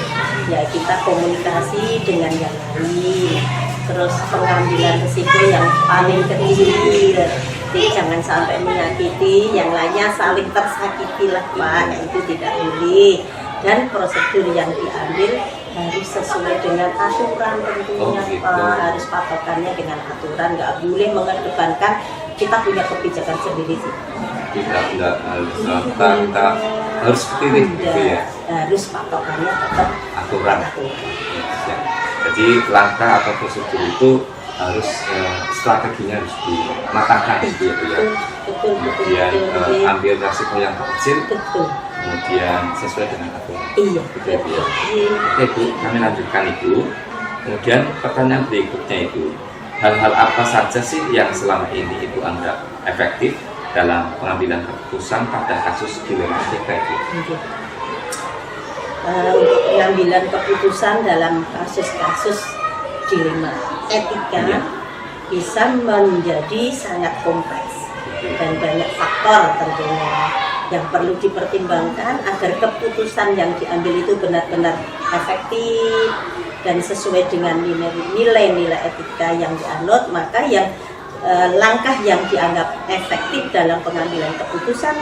ya kita komunikasi dengan yang lain, terus pengambilan risiko yang paling kecil. Jadi jangan sampai menyakiti yang lainnya, saling tersakiti lah Pak, itu tidak boleh. Dan prosedur yang diambil harus sesuai dengan aturan tentunya gitu. Pak, harus patokannya dengan aturan, nggak boleh mengedepankan kita punya kebijakan sendiri sih. tidak kita harus seperti ini gitu ya. Harus patokannya tetap Aturan. Ya. Jadi langkah atau prosedur itu harus strateginya harus dimatangkan gitu ya Bu ya. Betul, Kemudian ambil resiko yang kecil, betul. kemudian sesuai dengan aturan. Iya, Gitu ya Bu ya. Oke Bu, kami lanjutkan Ibu. Kemudian pertanyaan berikutnya itu, hal-hal apa saja sih yang selama ini Ibu anggap efektif dalam pengambilan keputusan pada kasus dilema etika itu? Untuk pengambilan keputusan dalam kasus-kasus dilema etika Iya. bisa menjadi sangat kompleks dan banyak faktor tentunya yang perlu dipertimbangkan agar keputusan yang diambil itu benar-benar efektif dan sesuai dengan nilai-nilai etika yang dianut. Maka yang langkah yang dianggap efektif dalam pengambilan keputusan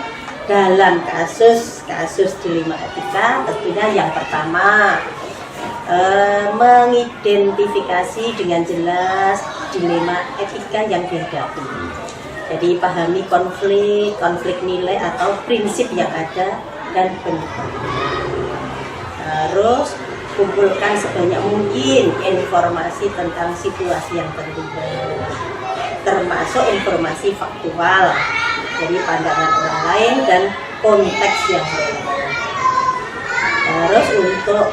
dalam kasus dilema etika tentunya yang pertama, mengidentifikasi dengan jelas dilema etika yang dihadapi. Jadi pahami konflik nilai atau prinsip yang ada dan penyebab. Harus kumpulkan sebanyak mungkin informasi tentang situasi yang terlibat, termasuk informasi faktual, jadi pandangan orang lain dan konteks yang relevan. Terus untuk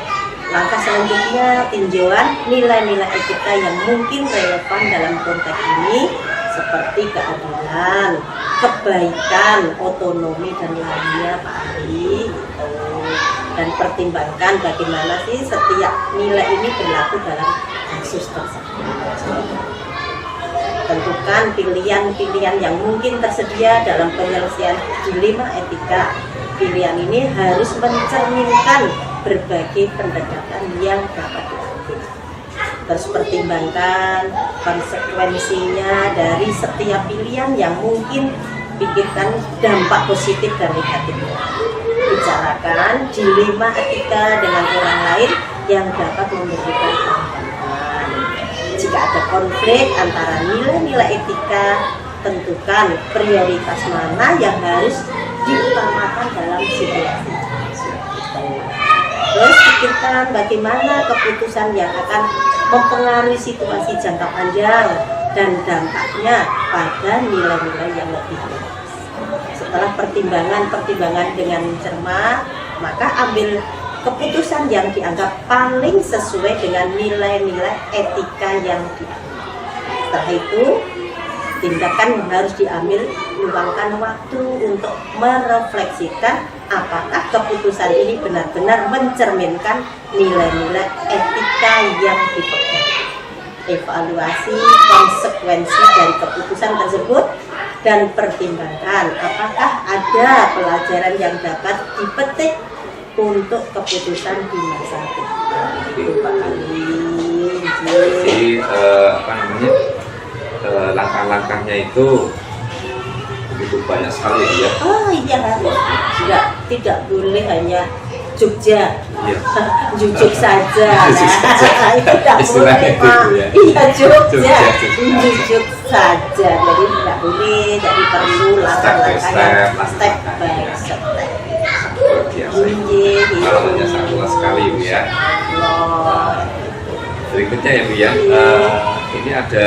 langkah selanjutnya, tinjauan nilai-nilai etika yang mungkin relevan dalam konteks ini seperti keadilan, kebaikan, otonomi dan lainnya Pak Ali gitu. Dan pertimbangkan bagaimana sih setiap nilai ini berlaku dalam kasus tersebut. Tentukan pilihan-pilihan yang mungkin tersedia dalam penyelesaian dilema etika. Pilihan ini harus mencerminkan berbagai pendekatan yang dapat diambil. Terus pertimbangkan konsekuensinya dari setiap pilihan yang mungkin, pikirkan dampak positif dan negatifnya. Bicarakan dilema etika dengan orang lain yang dapat memberikan pandangan. Jika ada konflik antara nilai-nilai etika, tentukan prioritas mana yang harus diutamakan dalam situasi. Terus pikirkan bagaimana keputusan yang akan mempengaruhi situasi jangka panjang dan dampaknya pada nilai-nilai yang lebih luas. Setelah pertimbangan dengan cermat, maka ambil keputusan yang dianggap paling sesuai dengan nilai-nilai etika yang diambil. Setelah itu, tindakan yang harus diambil, luangkan waktu untuk merefleksikan apakah keputusan ini benar-benar mencerminkan nilai-nilai etika yang dipegang. Evaluasi konsekuensi dari keputusan tersebut dan pertimbangkan apakah ada pelajaran yang dapat dipetik untuk keputusan di masa depan. Itu Pak Ali. Jadi langkah-langkahnya itu begitu banyak sekali ya. Oh iya, tidak boleh hanya Jogja, Iya. jujuk saja. Jujuk saja. Tidak Istilahnya boleh gitu, Pak. ya. Iya Jogja, Jogja. jujuk saja. Jadi tidak boleh, jadi perlu langkah-langkah step by step. Luar biasa. Kalau hanya satu sekali Bu ya. Berikutnya ya Bu ya, ini ada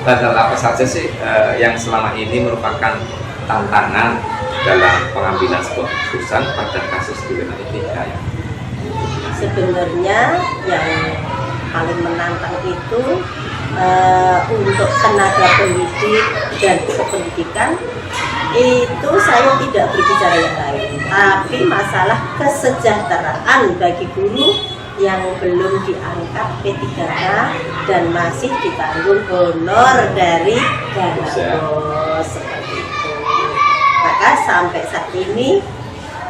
hal apa saja sih yang selama ini merupakan tantangan dalam pengambilan sebuah keputusan pada kasus dilema etika ya? Sebenarnya yang paling menantang itu untuk tenaga pendidik dan kependidikan itu saya tidak berbicara yang lain, tapi masalah kesejahteraan bagi guru yang belum diangkat P3K dan masih ditanggung honor dari dana bos seperti itu. Maka sampai saat ini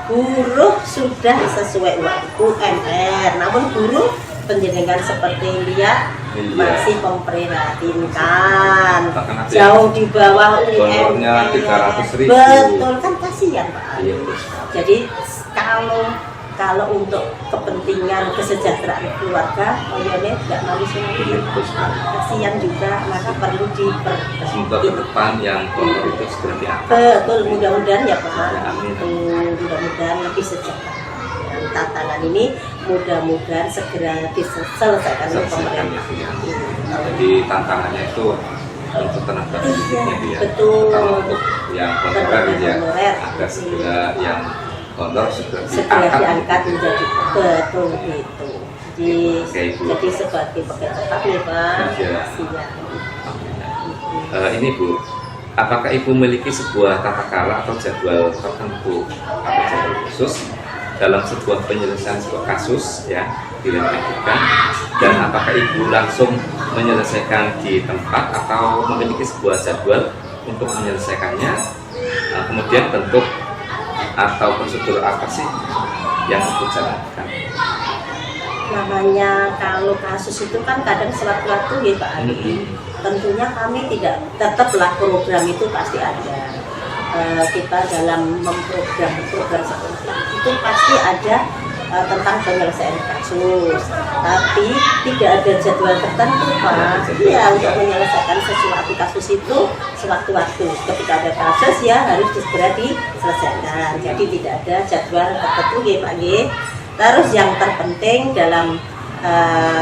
buruh sudah sesuai UMR, namun buruh penjenengan seperti lihat masih memprihatinkan, jauh di bawah UMR. 300.000. Betul kan, kasihan Pak. Iya. Jadi kalau kalau untuk kepentingan kesejahteraan keluarga, Oyone nggak manusia kasihan juga, maka perlu Semoga ke depan yang donor itu segera diangkat. betul, mudah-mudahan ya Pak. Ya, amin. Mudah-mudahan lebih sejahtera. Dan tantangan ini mudah-mudahan segera diselesaikan oleh Selesaikan pemerintah. ya. Jadi tantangannya itu untuk tenaga pendidiknya ya. Betul. Terutama untuk yang honorer gitu ya. Honorer. Agar segera yang honor segera Segera diangkat gitu. menjadi betul itu. Oke, Ibu. Jadi sebagai pekerja tetap nih Pak. Iya. Siap. Ini Bu, apakah Ibu memiliki sebuah tata cara atau jadwal tertentu atau jadwal khusus dalam sebuah penyelesaian sebuah kasus ya di dalam etika, dan apakah Ibu langsung menyelesaikan di tempat atau memiliki sebuah jadwal untuk menyelesaikannya? Kemudian bentuk atau prosedur apa sih yang Ibu jalankan? Namanya kalau kasus itu kan kadang sewaktu-waktu ya Pak Ali. Tentunya kami tidak, tetaplah program itu pasti ada. Kita dalam memprogram sekolah itu pasti ada tentang penyelesaian kasus, tapi tidak ada jadwal tertentu Pak. Iya, untuk menyelesaikan sesuatu kasus itu sewaktu-waktu. Ketika ada kasus ya harus segera diselesaikan. Jadi tidak ada jadwal tertentu ya Pak G. Terus yang terpenting dalam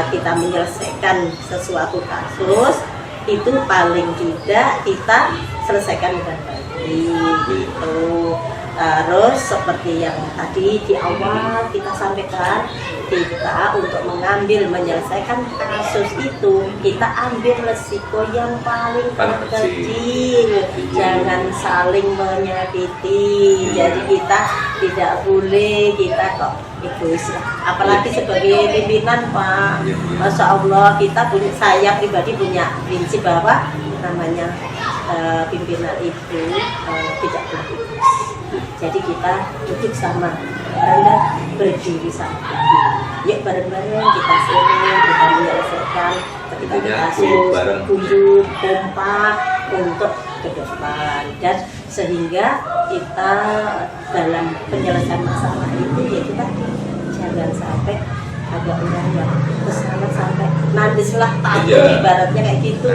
kita menyelesaikan sesuatu kasus itu paling tidak kita selesaikan dengan baik gitu. Terus seperti yang tadi di awal kita sampaikan, kita untuk menyelesaikan kasus itu kita ambil resiko yang paling kecil, jangan saling menyakiti. Jadi kita tidak boleh kita kok egois, apalagi sebagai pimpinan Pak. Masya Allah, kita punya, saya pribadi punya prinsip bahwa namanya pimpinan itu tidak boleh egois. Jadi kita duduk sama, rendah berdiri sama. Yuk bareng-bareng kita sharing, kita menyelesaikan ketika ada kasus, guyup, kompak untuk ke depan, dan sehingga kita dalam penyelesaian masalah itu ya kita jangan sampai ada orang yang kesana sampai nandislah tahu ibaratnya kayak gitu,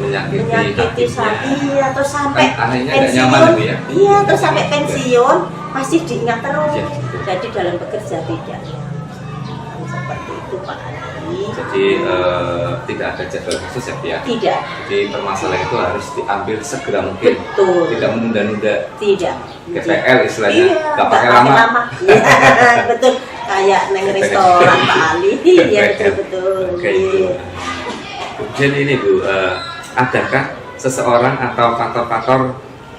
menyakiti iya, terus sampai pensiun, iya, terus sampai pensiun masih diingat terus. Jadi dalam bekerja tidak seperti itu Pak Ali. Jadi tidak ada jadwal khusus ya, Pia? Tidak. Jadi permasalahan itu harus diambil segera mungkin. Betul. Tidak menunda-nunda. Tidak. GPL istilahnya. Iya, nggak pakai lama. Ya, betul. Kayak neng restoran Pak Ali. Iya betul. Iya. Kemudian ini Bu, adakah seseorang atau faktor-faktor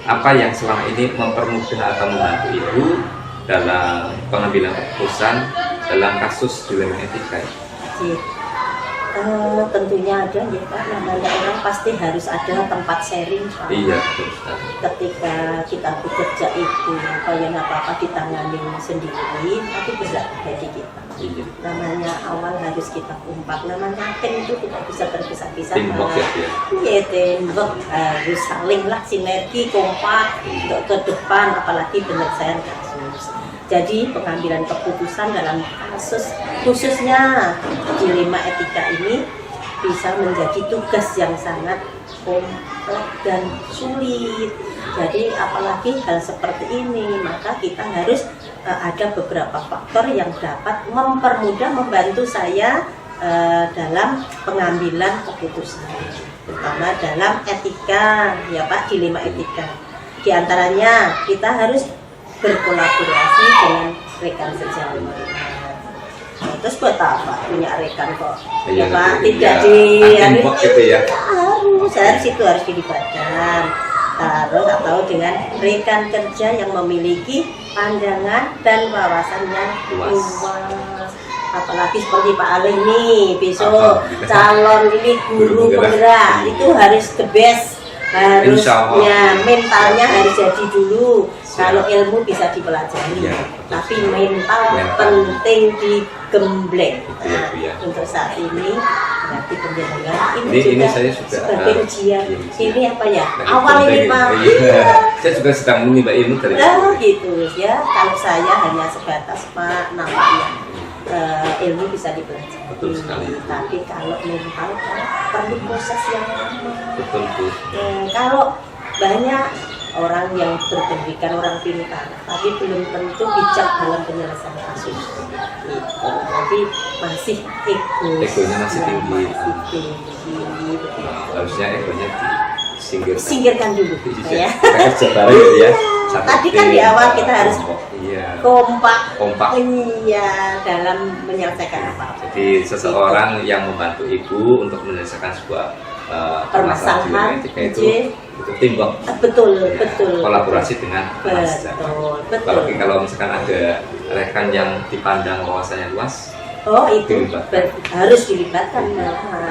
apa yang selama ini mempermudah atau membantu Ibu dalam pengambilan keputusan dalam kasus dilema etika? Tentunya ada ya Pak, namanya orang pasti harus ada tempat sharing Pak. Iya, betul. Ketika kita bekerja itu kayak nggak apa-apa ditangani sendiri, tapi berat bagi kita. Iya. Namanya awal harus kita kompak, namanya tim itu tidak bisa terpisah-pisah. Teamwork ya. Iya, teamwork harus saling lah, sinergi, kompak untuk ke depan, apalagi penyelesaian kasus. Jadi pengambilan keputusan dalam kasus khususnya dilema etika ini bisa menjadi tugas yang sangat kompleks dan sulit. Jadi apalagi hal seperti ini, maka kita harus ada beberapa faktor yang dapat mempermudah, membantu saya dalam pengambilan keputusan, terutama dalam etika ya Pak, dilema etika. Di antaranya kita harus berkolaborasi dengan rekan sejawat. Terus buat apa punya rekan kok? Iya, Pak, iya. tidak Gitu ya. harus itu harus dilibatkan. Terus atau dengan rekan kerja yang memiliki pandangan dan wawasan yang luas. Apalagi seperti Pak Ali nih, besok calon ini guru penggerak itu harus the best. Harusnya mentalnya harus jadi dulu. Kalau ilmu bisa dipelajari, tapi mental penting digembleng. Untuk saat ini berarti penjenengan ini Ini juga saya sudah sebagai ujian. iya, ujian. Ini apa ya? Nah, Awal penting. ini Pak. Iya. Saya juga sedang menimba ilmu dari Nah, gitu ya. Kalau saya hanya sebatas Pak nampaknya ilmu bisa dipelajari. Betul sekali. Tapi kalau mental kan perlu proses yang lama. betul Bu. Kalau banyak orang yang berpendidikan, orang pintar, tapi belum tentu bijak dalam penyelesaian kasus. Gitu. Jadi masih Egonya masih tinggi. Begitu. Harusnya egonya disingkirkan. Singkirkan dulu ya. Kita kerja bareng gitu ya. Satu Tadi kan tim, di awal kita harus iya. kompak. Kompak. Iya, dalam menyelesaikan apa-apa. Jadi seseorang yang membantu ibu untuk menyelesaikan sebuah Permasalahan, etika itu teamwork. Betul, Ya, betul. kolaborasi dengan Mas. Betul. Kalau misalkan ada rekan yang dipandang wawasannya luas, Oh itu dilibatkan. harus dilibatkan.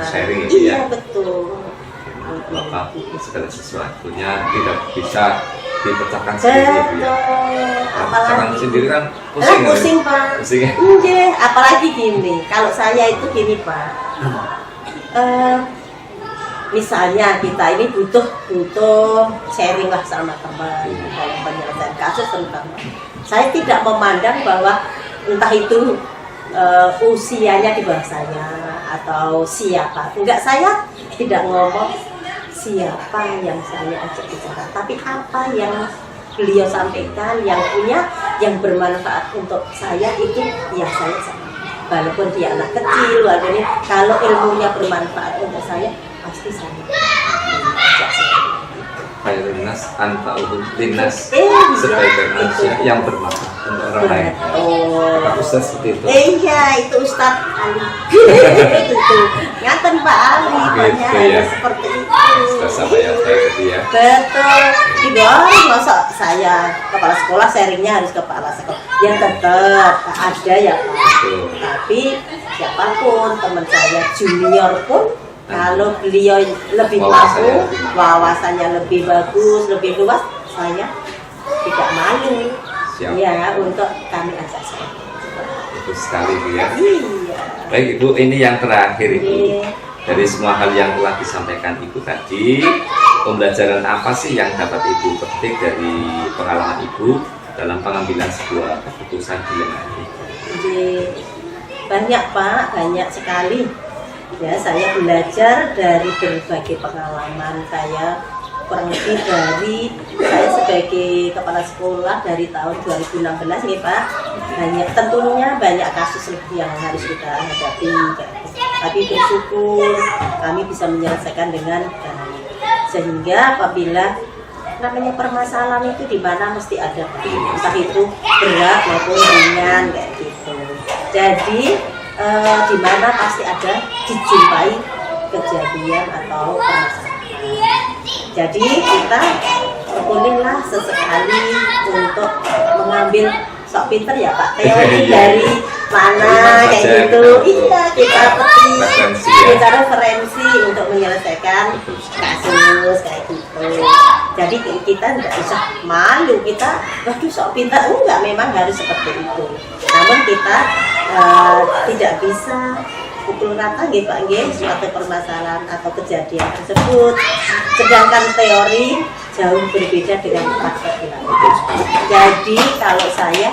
Sharing gitu Iya ya. betul. maka segala sesuatunya tidak bisa dipecahkan sendiri Bu, ya. Pecahkan Apalagi sendiri kan pusing, pusing ya? Pak. Pusing ya? Iya, apalagi gini. Kalau saya itu gini Pak. Misalnya kita ini butuh sharing lah sama teman dalam penyelesaian kasus terutama. Saya tidak memandang bahwa entah itu usianya di bawah saya atau siapa. Enggak, saya tidak ngomong siapa yang saya ajak bicara, tapi apa yang beliau sampaikan yang punya yang bermanfaat untuk saya itu ya saya sama. Walaupun dia anak kecil, walaupun ini, kalau ilmunya bermanfaat untuk saya pasti saya ajak saya. Khairunnas anfa'uhum linnas, Iya, sebagai manusia itu. yang bermanfaat untuk orang lain. Oh. Pak Ustaz seperti itu. Iya, itu Ustadz Ali. Itu. Ngaten Pak Ali, banyak Gitu ya. seperti itu. Sudah sama ya saya tadi ya. Betul. Tidak, masa saya kepala sekolah sharingnya harus kepala sekolah. Ya tetap ada ya Pak. Betul. Tapi siapapun teman saya junior pun kalau beliau lebih mampu, wawasannya lebih bagus, lebih luas, saya tidak malu. Siap. Ya, untuk kami ajak saya. Bagus sekali Bu ya. Iya. Baik Ibu, ini yang terakhir Ibu. Iya. Dari semua hal yang telah disampaikan Ibu tadi, pembelajaran apa sih yang dapat Ibu petik dari pengalaman Ibu dalam pengambilan sebuah keputusan di lembaga ini? Jadi, banyak Pak, banyak sekali. Ya, saya belajar dari berbagai pengalaman saya, kurang lebih dari saya sebagai kepala sekolah dari tahun 2016 nih Pak. Tentunya banyak kasus yang harus kita hadapi. Tapi bersyukur kami bisa menyelesaikan dengan baik. Sehingga apabila namanya permasalahan itu di mana mesti ada, entah itu berat maupun ringan kayak gitu. Jadi di mana pasti ada dijumpai kejadian atau permasalahan. Jadi kita bolehlah sesekali untuk mengambil sok pinter ya Pak, teori dari mana kayak gitu. Iya, kita petik, kita referensi untuk menyelesaikan kasus kayak gitu. Jadi kita tidak usah malu, kita waduh sok pinter, enggak, memang harus seperti itu. Namun kita tidak bisa pukul rata nggih Pak nggih suatu permasalahan atau kejadian tersebut. Sedangkan teori jauh berbeda dengan praktek di lapangan. Jadi kalau saya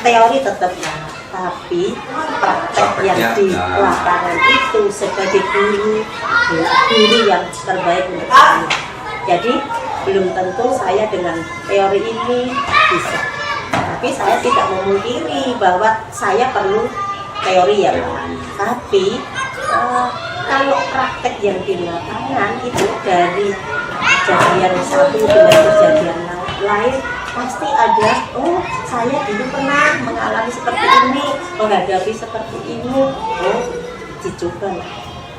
teori tetap tapi praktek yang di lapangan itu sebagai guru yang terbaik untuk saya. Jadi belum tentu saya dengan teori ini bisa. Tapi saya tidak memungkiri bahwa saya perlu teori ya Pak. Tapi kalau praktek yang di lapangan itu dari kejadian satu dengan kejadian lain pasti ada, oh saya dulu pernah mengalami seperti ini, menghadapi seperti ini, oh dicoba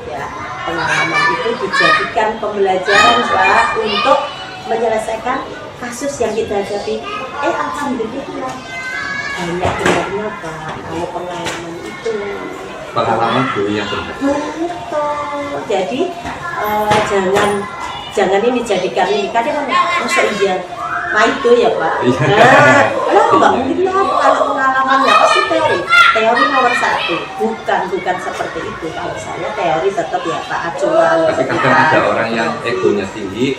ya, pengalaman itu dijadikan pembelajaran Pak untuk menyelesaikan kasus yang kita hadapi. Alhamdulillah banyak benarnya Pak kalau pengalaman itu. Pengalaman guru yang berbeda. Betul. Jadi jangan ini jadikan ini kadang masuk iya. Nah itu ya Pak. Nah, nggak mungkin lah kalau pengalamannya pasti teori. teori nomor satu, bukan seperti itu. Kalau saya teori tetap ya Pak acuan. Tapi kadang ada orang yang egonya tinggi,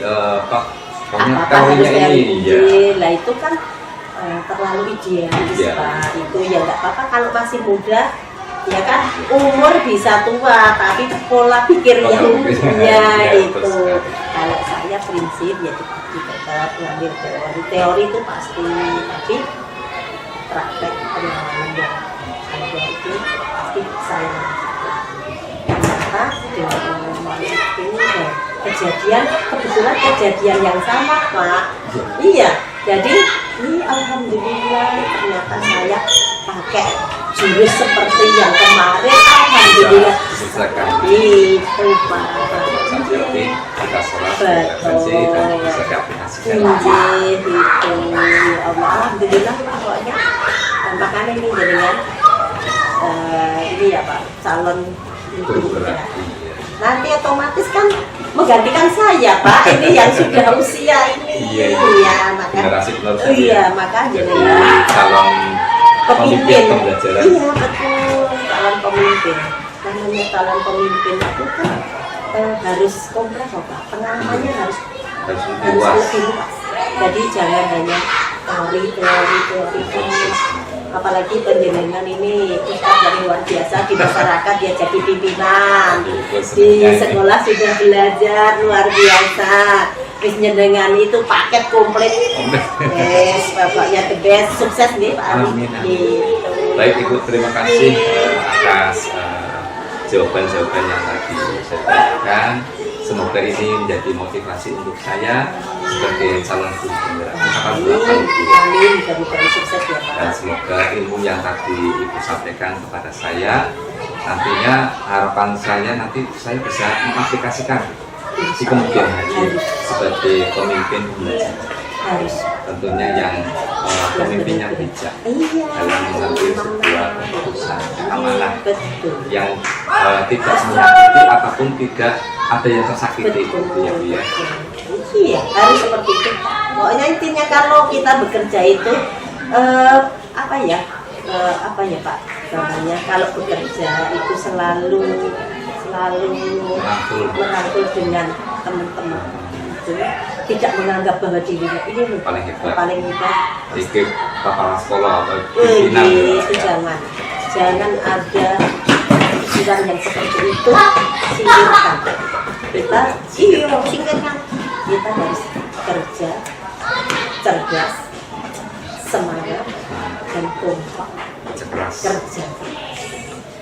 kok pokoknya Apa teorinya harus ini ya. Lah itu kan terlalu idealis Pak. Itu ya nggak apa-apa kalau masih muda. Ya kan umur bisa tua tapi pola pikir yang ya itu. Kalau saya prinsip ya tetap ngambil teori itu pasti, tapi praktek pengalaman yang ada itu pasti saya ternyata dengan pengalaman itu dan kebetulan kejadian yang sama Pak. Iya, jadi ini alhamdulillah ternyata saya pakai jurus seperti yang kemarin, alhamdulillah itu Pak. Jadi kita sholat Betul. dan bisa diaplikasikan. Itu ya Allah, alhamdulillah pokoknya. Dan makanya ini jaringan ini ya Pak, calon Bergerak. nanti otomatis kan menggantikan saya Pak, ini yang sudah usia ini. Iya. Maka Generasi penerus. iya makanya Jadi ya calon pemimpin pembelajaran. iya betul, calon pemimpin. Namanya calon pemimpin itu kan harus kompleks Pak, pengalamannya harus Harus lebih luas. luas. Jadi jangan hanya teori. Apalagi penjenengan ini ustaz yang luar biasa di masyarakat, dia jadi pimpinan di sekolah sudah belajar luar biasa. Terus jenengan itu paket komplit. Yes, bapaknya the best, sukses nih Pak Ali. Amin, amin. Gitu. Baik Ibu, terima kasih atas jawaban-jawaban yang tadi saya berikan. Semoga ini menjadi motivasi untuk saya sebagai calon guru penggerak angkatan 8 Ibu. Amin, mudah-mudahan sukses ya Pak. Dan semoga ilmu yang tadi Ibu sampaikan kepada saya, nantinya harapan saya nanti saya bisa mengaplikasikan di kemudian hari sebagai pemimpin belajar. Harus. Tentunya yang pemimpin yang bijak Iya. dalam mengambil sebuah keputusan amanah Betul. yang tidak menyakiti ataupun tidak ada yang tersakiti gitu ya Bu ya. Iya, harus seperti itu. Pokoknya intinya kalau kita bekerja itu apa ya Pak namanya, kalau bekerja itu selalu merangkul dengan teman-teman itu, tidak menganggap bahwa dirinya ini loh Paling hebat. paling hebat. Ikut kepala sekolah atau pimpinan Itu jangan ada pikiran yang seperti itu, singkirkan. Kita singkirkan. Kita harus kerja cerdas, semangat dan kompak cerdas. kerja.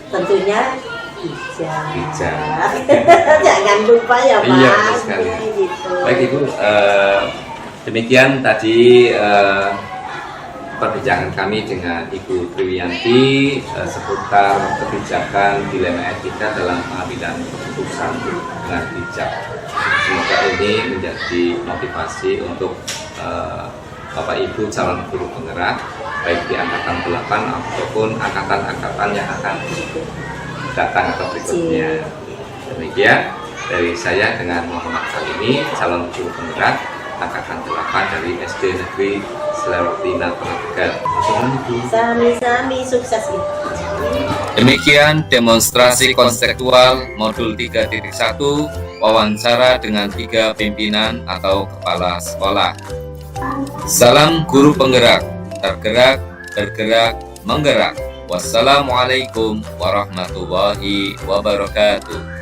Tentunya bijak. Jangan lupa ya Pak. Iya, betul sekali. Gitu. Baik Ibu, demikian tadi perbincangan kami dengan Ibu Triwiyanti seputar kebijakan dilema etika dalam pengambilan keputusan dengan bijak. Semoga ini menjadi motivasi untuk Bapak Ibu calon guru penggerak baik di angkatan 8 ataupun angkatan-angkatan yang akan datang atau berikutnya. Demikian dari saya dengan Muhammad Alimi, calon guru penggerak angkatan 8 dari SD Negeri Seleroktina Tegal. Sami-sami sukses itu. Demikian demonstrasi konseptual modul 3.1 wawancara dengan 3 pimpinan atau kepala sekolah. Salam guru penggerak, tergerak, bergerak, menggerak. Wassalamualaikum warahmatullahi wabarakatuh.